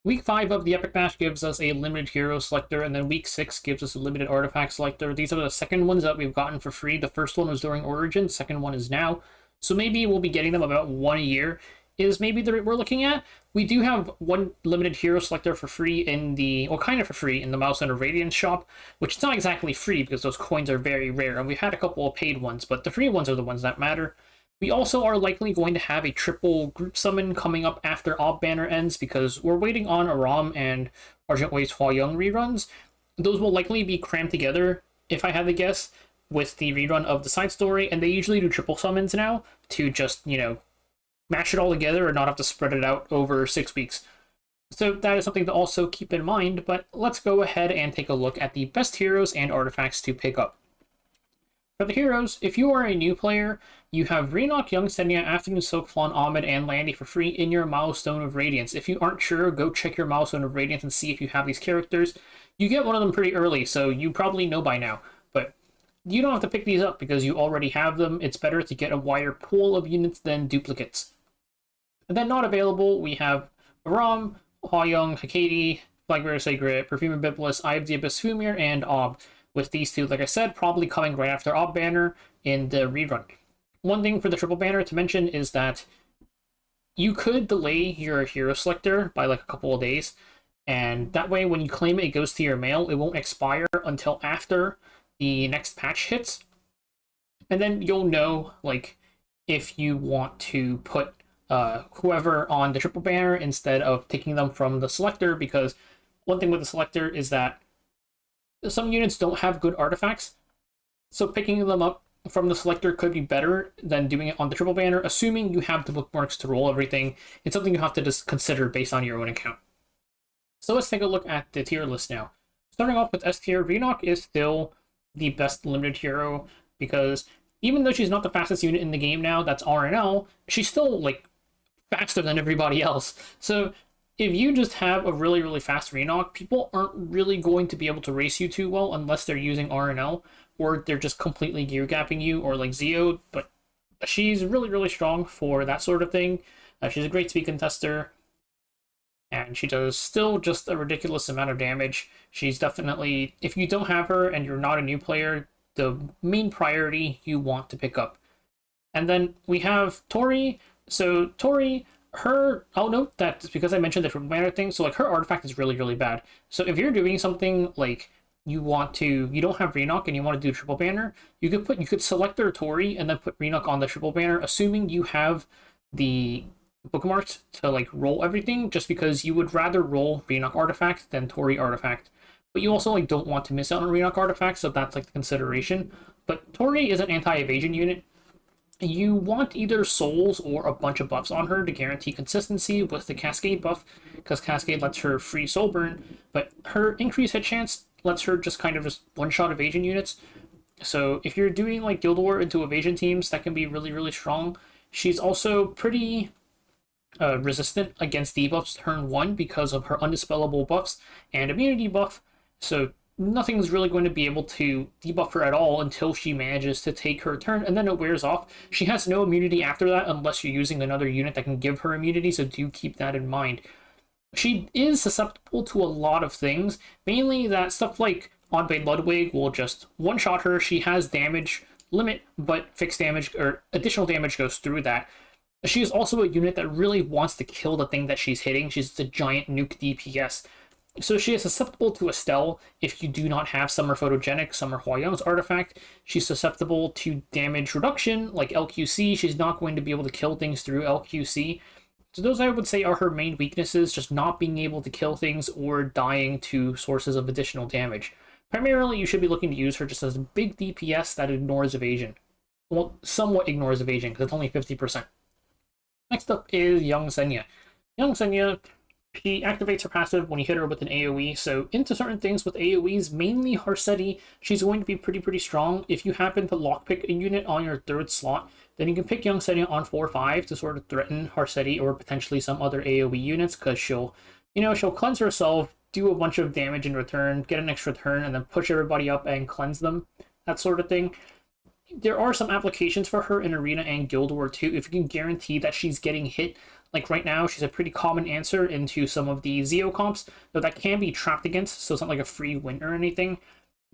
Week 5 of the Epic Bash gives us a limited hero selector, and then Week 6 gives us a limited artifact selector. These are the second ones that we've gotten for free. The first one was during Origin, the second one is now. So maybe we'll be getting them about one a year, is maybe the rate we're looking at. We do have one limited hero selector for free in the, well, kind of for free in the Milestone of Radiance shop, which is not exactly free because those coins are very rare, and we've had a couple of paid ones, but the free ones are the ones that matter. We also are likely going to have a triple group summon coming up after Ob Banner ends because we're waiting on Aram and Argent Wave's Hua Young reruns. Those will likely be crammed together, if I had to guess, with the rerun of the side story, and they usually do triple summons now to just, mash it all together and not have to spread it out over 6 weeks. So that is something to also keep in mind, but let's go ahead and take a look at the best heroes and artifacts to pick up. For the heroes, if you are a new player, you have Renock, Young Senya, Afternoon Soak, Flan, Ahmed, and Landy for free in your Milestone of Radiance. If you aren't sure, go check your Milestone of Radiance and see if you have these characters. You get one of them pretty early, so you probably know by now, but you don't have to pick these up because you already have them. It's better to get a wider pool of units than duplicates. And then not available, we have Aram, Hua Young, Hekati, Flagbearer Sacred, Perfumer Biblis, Eye of the Abyss Fumir, and Ob. With these two, like I said, probably coming right after Ob Banner in the rerun. One thing for the triple banner to mention is that you could delay your hero selector by like a couple of days, and that way when you claim it goes to your mail, it won't expire until after the next patch hits. And then you'll know, like, if you want to put whoever on the triple banner instead of taking them from the selector, because one thing with the selector is that some units don't have good artifacts, so picking them up from the selector could be better than doing it on the triple banner, assuming you have the bookmarks to roll everything. It's something you have to just consider based on your own account. So let's take a look at the tier list now. Starting off with S tier, Renock is still the best limited hero because even though she's not the fastest unit in the game now, that's RNL, she's still like faster than everybody else. So if you just have a really, really fast Renock, people aren't really going to be able to race you too well unless they're using RNL, or they're just completely gear gapping you, or like Zeo, but she's really, really strong for that sort of thing. She's a great speed contester, and she does still just a ridiculous amount of damage. She's definitely, if you don't have her and you're not a new player, the main priority you want to pick up. And then we have Tori. So Tori, I'll note that because I mentioned the triple banner thing, so like her artifact is really, really bad. So if you're doing something like you don't have Renock and you want to do triple banner, you could select their Tori and then put Renock on the triple banner, assuming you have the bookmarks to like roll everything, just because you would rather roll Renock artifact than Tori artifact. But you also like don't want to miss out on Renock artifact, so that's like the consideration. But Tori is an anti-evasion unit. You want either souls or a bunch of buffs on her to guarantee consistency with the Cascade buff, because Cascade lets her free soul burn, but her increased hit chance lets her just kind of just one-shot evasion units. So if you're doing like Guild War into evasion teams, that can be really, really strong. She's also pretty resistant against debuffs turn 1 because of her undispellable buffs and immunity buff, so nothing's really going to be able to debuff her at all until she manages to take her turn, and then it wears off. She has no immunity after that unless you're using another unit that can give her immunity, so do keep that in mind. She is susceptible to a lot of things, mainly that stuff like Oddbane Ludwig will just one-shot her. She has damage limit, but fixed damage or additional damage goes through that. She is also a unit that really wants to kill the thing that she's hitting. She's a giant nuke DPS. So she is susceptible to Estelle if you do not have Summer Photogenic, Summer Hua Young's artifact. She's susceptible to damage reduction, like LQC. She's not going to be able to kill things through LQC. So those, I would say, are her main weaknesses, just not being able to kill things or dying to sources of additional damage. Primarily, you should be looking to use her just as a big DPS that ignores evasion. Well, somewhat ignores evasion, because it's only 50%. Next up is Young Senya. Young Senya, she activates her passive when you hit her with an AoE, so into certain things with AoEs, mainly Harsetti, she's going to be pretty strong. If you happen to lockpick a unit on your third slot, then you can pick Young Senya on 4-5 to sort of threaten Harsetti or potentially some other AoE units, because she'll cleanse herself, do a bunch of damage in return, get an extra turn, and then push everybody up and cleanse them, that sort of thing. There are some applications for her in Arena and Guild War 2 if you can guarantee that she's getting hit Like right now, she's a pretty common answer into some of the Zeo comps, though that can be trapped against, so it's not like a free win or anything.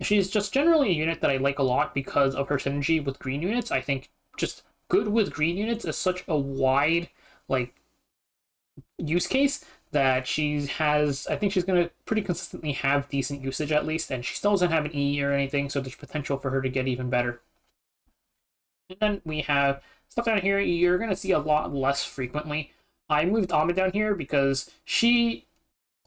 She's just generally a unit that I like a lot because of her synergy with green units. I think just good with green units is such a wide like use case that she has. I think she's going to pretty consistently have decent usage at least, and she still doesn't have an E or anything, so there's potential for her to get even better. And then we have stuff down here you're going to see a lot less frequently. I moved Ahmed down here because she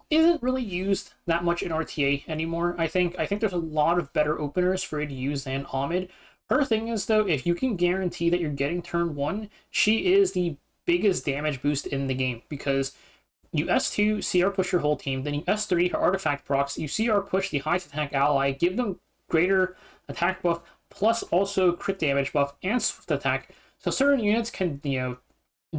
isn't really used that much in RTA anymore. I think there's a lot of better openers for her to use than Ahmed. Her thing is though, if you can guarantee that you're getting turn 1, she is the biggest damage boost in the game because you S2, CR push your whole team, then you S3 her artifact procs, you CR push the highest attack ally, give them greater attack buff, plus also crit damage buff and swift attack. So certain units can,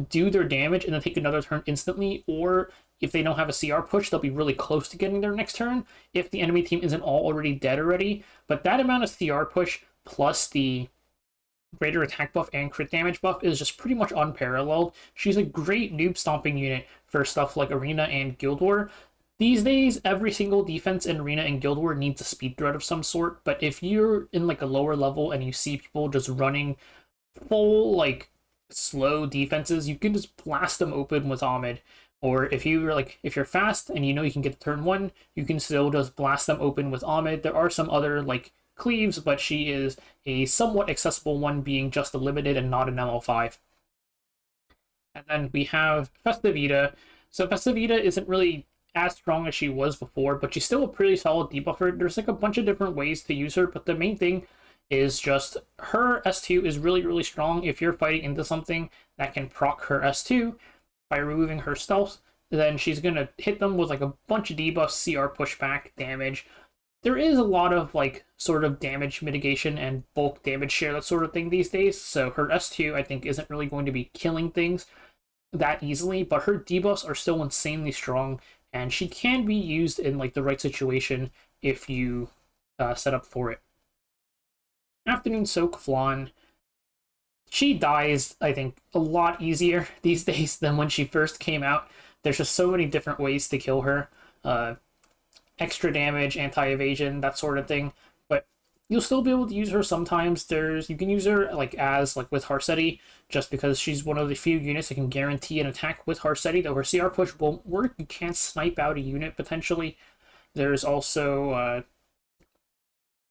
do their damage and then take another turn instantly, or if they don't have a CR push, they'll be really close to getting their next turn if the enemy team isn't all already dead already. But that amount of CR push plus the greater attack buff and crit damage buff is just pretty much unparalleled. She's a great noob stomping unit for stuff like Arena and Guild War. These days, every single defense in Arena and Guild War needs a speed threat of some sort, but if you're in like a lower level and you see people just running full like slow defenses, you can just blast them open with Ahmed. Or if you're fast and you know you can get turn 1, you can still just blast them open with Ahmed. There are some other like cleaves, but she is a somewhat accessible one, being just a limited and not an ML5. And then we have Festivita. So Festivita isn't really as strong as she was before, but she's still a pretty solid debuffer. There's like a bunch of different ways to use her, but the main thing is just her S2 is really, really strong. If you're fighting into something that can proc her S2 by removing her stealth, then she's going to hit them with like a bunch of debuffs, CR pushback, damage. There is a lot of like sort of damage mitigation and bulk damage share, that sort of thing these days. So her S2 I think isn't really going to be killing things that easily, but her debuffs are still insanely strong, and she can be used in like the right situation if you set up for it. Afternoon Soak Flan. She dies, I think, a lot easier these days than when she first came out. There's just so many different ways to kill her. Extra damage, anti-evasion, that sort of thing. But you'll still be able to use her sometimes. You can use her like with Harsetti, just because she's one of the few units that can guarantee an attack with Harsetti, though her CR push won't work. You can't snipe out a unit potentially. There's also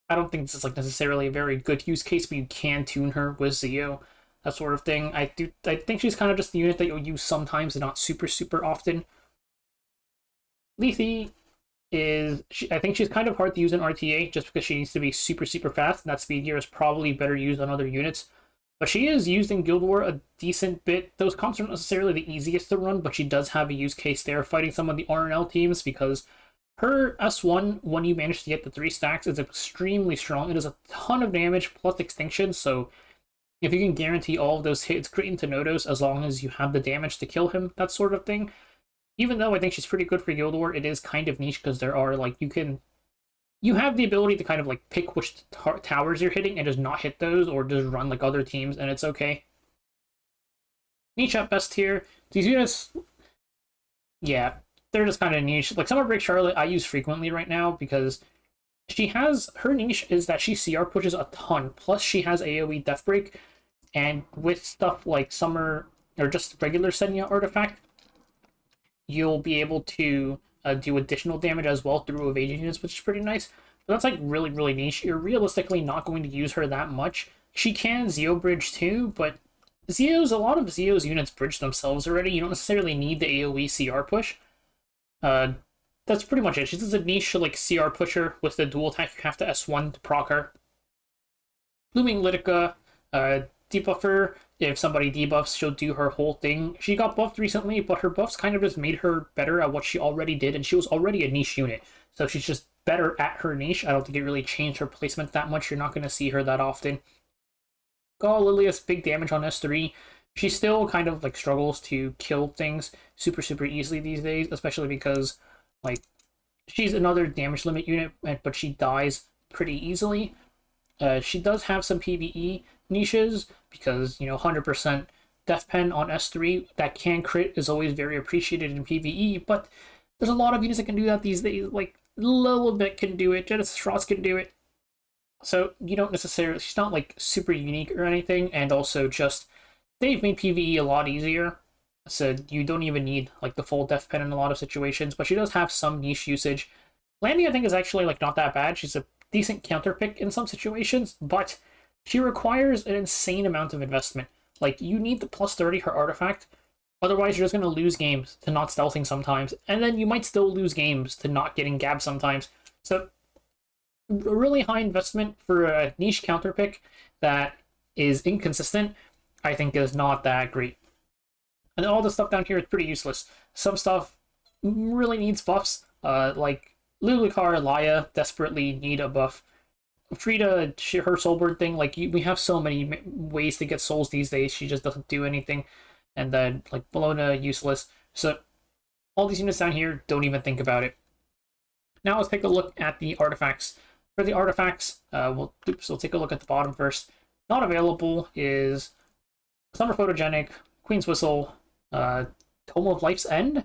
I don't think this is like necessarily a very good use case, but you can tune her with Zeo, that sort of thing. I think she's kind of just the unit that you'll use sometimes and not super, super often. Lethe I think she's kind of hard to use in RTA just because she needs to be super, super fast, and that speed gear is probably better used on other units. But she is used in Guild War a decent bit. Those comps aren't necessarily the easiest to run, but she does have a use case there fighting some of the RNL teams, because her S1, when you manage to get the 3 stacks, is extremely strong. It does a ton of damage plus extinction, so if you can guarantee all of those hits, great into Nodos as long as you have the damage to kill him, that sort of thing. Even though I think she's pretty good for Guild War, it is kind of niche because there are like you have the ability to kind of like pick which towers you're hitting and just not hit those, or just run like other teams, and it's okay. Niche at best here. These units, yeah, they're just kind of niche. Like Summer Break Charlotte, I use frequently right now because her niche is that she CR pushes a ton. Plus, she has AoE Death Break, and with stuff like Summer or just regular Senya Artifact, you'll be able to do additional damage as well through evasion units, which is pretty nice. But that's like really, really niche. You're realistically not going to use her that much. She can Zeo bridge too, but a lot of Zeo's units bridge themselves already. You don't necessarily need the AoE CR push. That's pretty much it. She's just a niche like CR pusher with the dual attack. You have to S1 to proc her. Blooming Litica, debuffer. If somebody debuffs, she'll do her whole thing. She got buffed recently, but her buffs kind of just made her better at what she already did, and she was already a niche unit. So she's just better at her niche. I don't think it really changed her placement that much. You're not going to see her that often. Gal Lilius, big damage on S3. She still kind of like struggles to kill things super, super easily these days, especially because like she's another damage limit unit, but she dies pretty easily. She does have some PvE niches because 100% Death Pen on S3 that can crit is always very appreciated in PvE, but there's a lot of units that can do that these days. Like, Lilibet can do it, Genesis Frost can do it. So you don't necessarily, she's not like super unique or anything, and also just, they've made PvE a lot easier. So you don't even need like the full Death Pen in a lot of situations, but she does have some niche usage. Landy, I think, is actually like not that bad. She's a decent counter pick in some situations, but she requires an insane amount of investment. Like, you need the plus 30 her artifact, otherwise you're just going to lose games to not stealthing sometimes, and then you might still lose games to not getting gabbed sometimes. So, a really high investment for a niche counter pick that is inconsistent, I think, is not that great. And all the stuff down here is pretty useless. Some stuff really needs buffs, like Lulicar, Laya desperately need a buff. Frida, her Soulbird thing, like, we have so many ways to get souls these days, she just doesn't do anything. And then, like, Bologna, useless. So, all these units down here, don't even think about it. Now let's take a look at the artifacts. For the artifacts, we'll take a look at the bottom first. Not available is Summer Photogenic, Queen's Whistle, Tome of Life's End,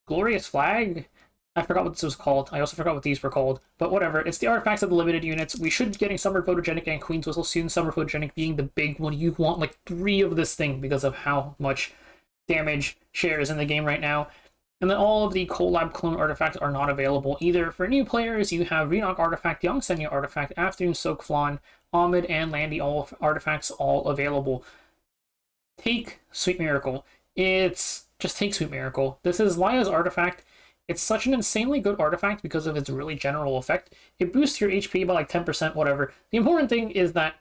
Glorious Flag. I forgot what this was called. I also forgot what these were called. But whatever. It's the artifacts of the limited units. We should be getting Summer Photogenic and Queen's Whistle soon. Summer Photogenic being the big one. You want like 3 of this thing because of how much damage share is in the game right now. And then all of the collab clone artifacts are not available either. For new players, you have Renock Artifact, Young Senya Artifact, Afternoon Soak Flan, Ahmed, and Landy, all artifacts all available. Take Sweet Miracle. Just take Sweet Miracle. This is Laya's artifact. It's such an insanely good artifact because of its really general effect. It boosts your HP by like 10%, whatever. The important thing is that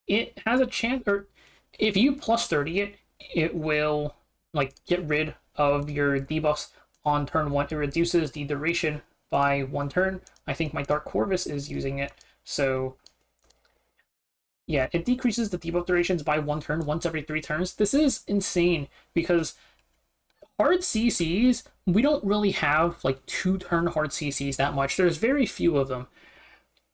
it has a chance, or if you plus 30 it, it will like get rid of your debuffs on turn 1. It reduces the duration by 1 turn. I think my Dark Corvus is using it. So yeah, it decreases the debuff durations by 1 turn once every 3 turns. This is insane because hard CCs, we don't really have like 2-turn hard CCs that much. There's very few of them.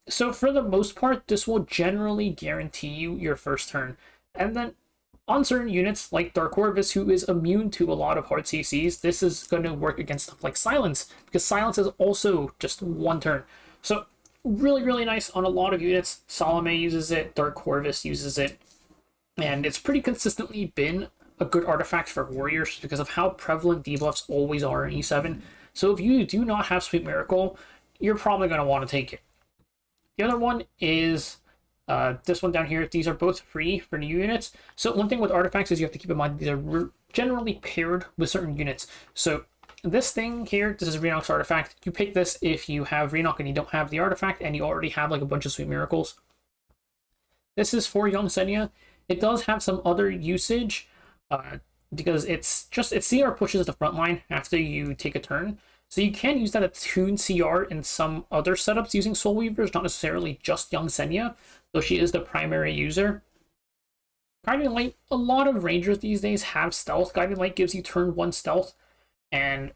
So for the most part, this will generally guarantee you your first turn. And then on certain units like Dark Corvus, who is immune to a lot of hard CCs, this is going to work against stuff like Silence, because Silence is also just 1 turn. So really, really nice on a lot of units. Salome uses it, Dark Corvus uses it, and it's pretty consistently been a good artifact for warriors because of how prevalent debuffs always are in E7. So if you do not have Sweet Miracle, you're probably going to want to take it. The other one is this one down here. These are both free for new units. So one thing with artifacts is you have to keep in mind these are generally paired with certain units. So this thing here, this is Renock's artifact. You pick this if you have Renock and you don't have the artifact and you already have like a bunch of Sweet Miracles. This is for Young Senya. It does have some other usage because it's CR pushes the front line after you take a turn. So you can use that to tune CR in some other setups using Soul Weavers, not necessarily just Young Senya, though she is the primary user. Guiding Light, a lot of Rangers these days have stealth. Guiding Light gives you turn 1 stealth, and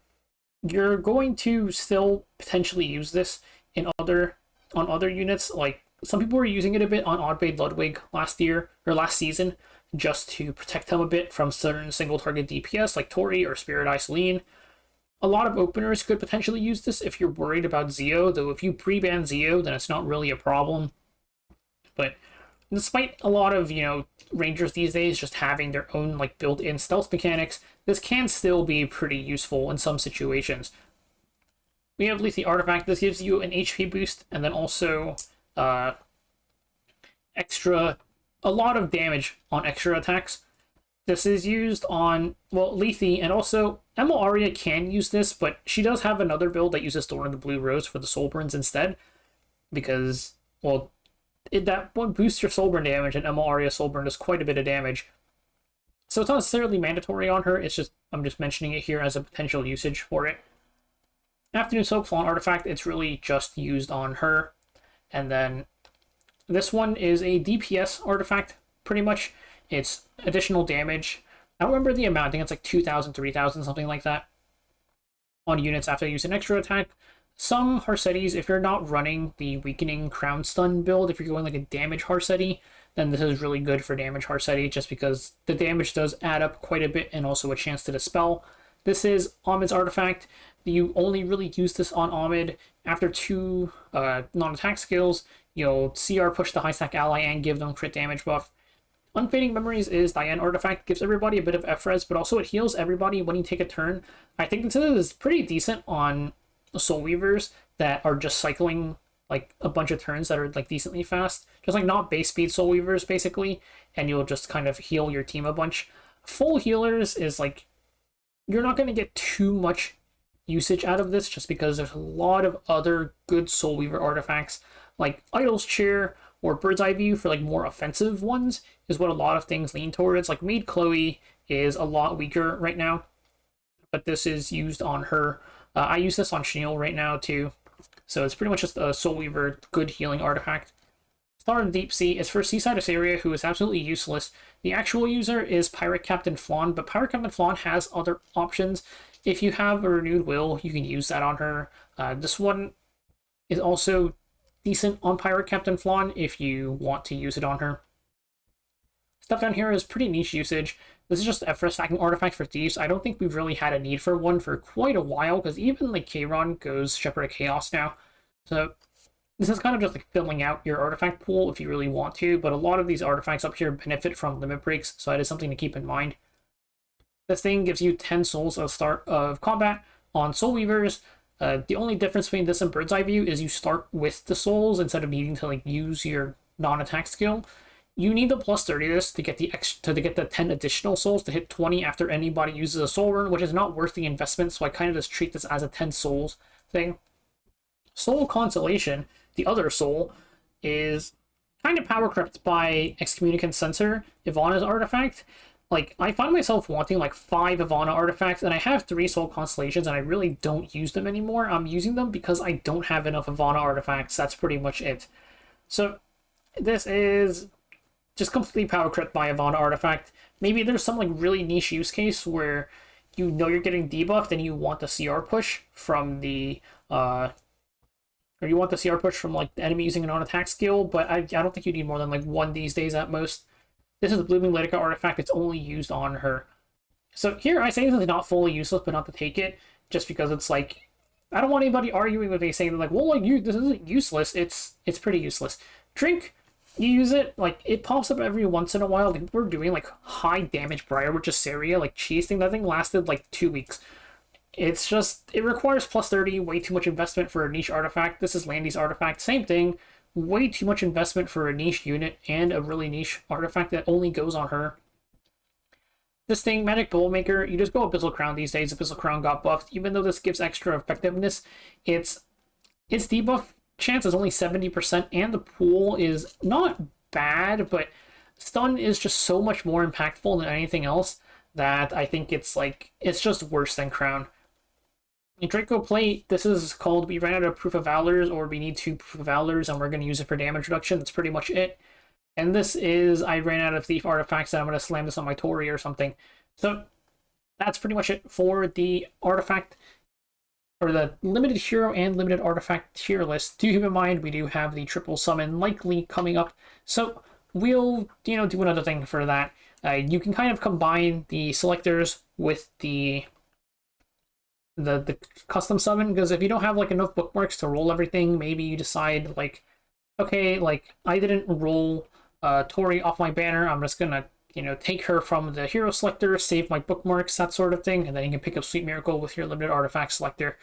you're going to still potentially use this on other units. Like, some people were using it a bit on Oddbade Ludwig last season, just to protect him a bit from certain single target DPS like Tori or Spirit Eye Celine. A lot of openers could potentially use this if you're worried about Zeo, though if you pre-ban Zeo, then it's not really a problem. But despite a lot of, Rangers these days just having their own like built-in stealth mechanics, this can still be pretty useful in some situations. We have Lethe Artifact. This gives you an HP boost and then also a lot of damage on extra attacks. This is used on, well, Lethe, and also Emma Aria can use this, but she does have another build that uses Thorn of the Blue Rose for the Soulburns instead, because, well, that one boosts your Soulburn damage, and Emma Aria Soulburn does quite a bit of damage. So it's not necessarily mandatory on her, it's just, I'm just mentioning it here as a potential usage for it. Afternoon Soak Flan Artifact, it's really just used on her. And then this one is a DPS artifact, pretty much. It's additional damage. I don't remember the amount. I think it's like 2,000, 3,000, something like that, on units after you use an extra attack. some Harsetis, if you're not running the Weakening Crown Stun build, if you're going like a damage Harseti, then this is really good for damage Harseti, just because the damage does add up quite a bit and also a chance to dispel. This is Ahmed's artifact. You only really use this on Ahmed after 2 non-attack skills. You'll CR push the high stack ally and give them crit damage buff. Unfading Memories is Diane artifact, gives everybody a bit of FRES, but also it heals everybody when you take a turn. I think this is pretty decent on Soul Weavers that are just cycling like a bunch of turns that are like decently fast, just like not base speed Soul Weavers basically, and you'll just kind of heal your team a bunch. Full healers is like, you're not going to get too much usage out of this just because there's a lot of other good Soul Weaver artifacts like Idol's Chair or Bird's Eye View for like more offensive ones is what a lot of things lean towards. Like Maid Chloe is a lot weaker right now, but this is used on her. I use this on Chenille right now too, so it's pretty much just a Soul Weaver good healing artifact. Star of the Deep Sea is for Seaside Asaria, who is absolutely useless. The actual user is Pirate Captain Flan, but Pirate Captain Flan has other options. If you have a Renewed Will, you can use that on her. This one is also decent on Pirate Captain Flan if you want to use it on her. Stuff down here is pretty niche usage. This is just FRES stacking artifact for thieves. I don't think we've really had a need for one for quite a while, because even like Kayron goes Shepherd of Chaos now. So this is kind of just like filling out your artifact pool if you really want to, but a lot of these artifacts up here benefit from limit breaks, so that is something to keep in mind. This thing gives you 10 souls at the start of combat on Soul Weavers. The only difference between this and Bird's Eye View is you start with the souls instead of needing to like use your non-attack skill. You need the plus 30 this to get the extra, to get the 10 additional souls to hit 20 after anybody uses a soul rune, which is not worth the investment, so I kind of just treat this as a 10 souls thing. Soul Consolation, the other soul, is kind of power crept by Excommunicant Censor, Ivana's artifact. Like, I find myself wanting like 5 Ivana artifacts, and I have 3 Soul Constellations, and I really don't use them anymore. I'm using them because I don't have enough Ivana artifacts. That's pretty much it. So this is just completely power crept by Ivana artifact. Maybe there's some like really niche use case where you know you're getting debuffed and you want the CR push from the or you want the CR push from like the enemy using a non-attack skill, but I don't think you need more than like 1 these days at most. This is the Blooming Litica artifact. It's only used on her. So here I say this is not fully useless, but not to take it, just because it's like, I don't want anybody arguing with me saying like, well, like this isn't useless. It's pretty useless. Drink, you use it, like it pops up every once in a while. Like we're doing like high damage Briar with Jaceria, like cheese thing. That thing lasted like 2 weeks. It's just, it requires plus 30, way too much investment for a niche artifact. This is Landy's artifact, same thing. Way too much investment for a niche unit and a really niche artifact that only goes on her. This thing, Magic Bowlmaker, you just go Abyssal Crown these days. Abyssal Crown got buffed. Even though this gives extra effectiveness, its debuff chance is only 70%, and the pool is not bad, but stun is just so much more impactful than anything else that I think it's like, it's just worse than Crown. In Draco Plate, this is called We Ran Out of Proof of Valors, or we need 2 Proof of Valors, and we're going to use it for damage reduction. That's pretty much it. And this is I ran out of Thief artifacts, and I'm going to slam this on my Tori or something. So that's pretty much it for the artifact, or the limited hero and limited artifact tier list. Do keep in mind, we do have the triple summon likely coming up, so we'll, do another thing for that. You can kind of combine the selectors with the custom summon, because if you don't have like enough bookmarks to roll everything, maybe you decide like, okay, like I didn't roll Tori off my banner, I'm just gonna take her from the hero selector, save my bookmarks, that sort of thing, and then you can pick up Sweet Miracle with your limited artifact selector.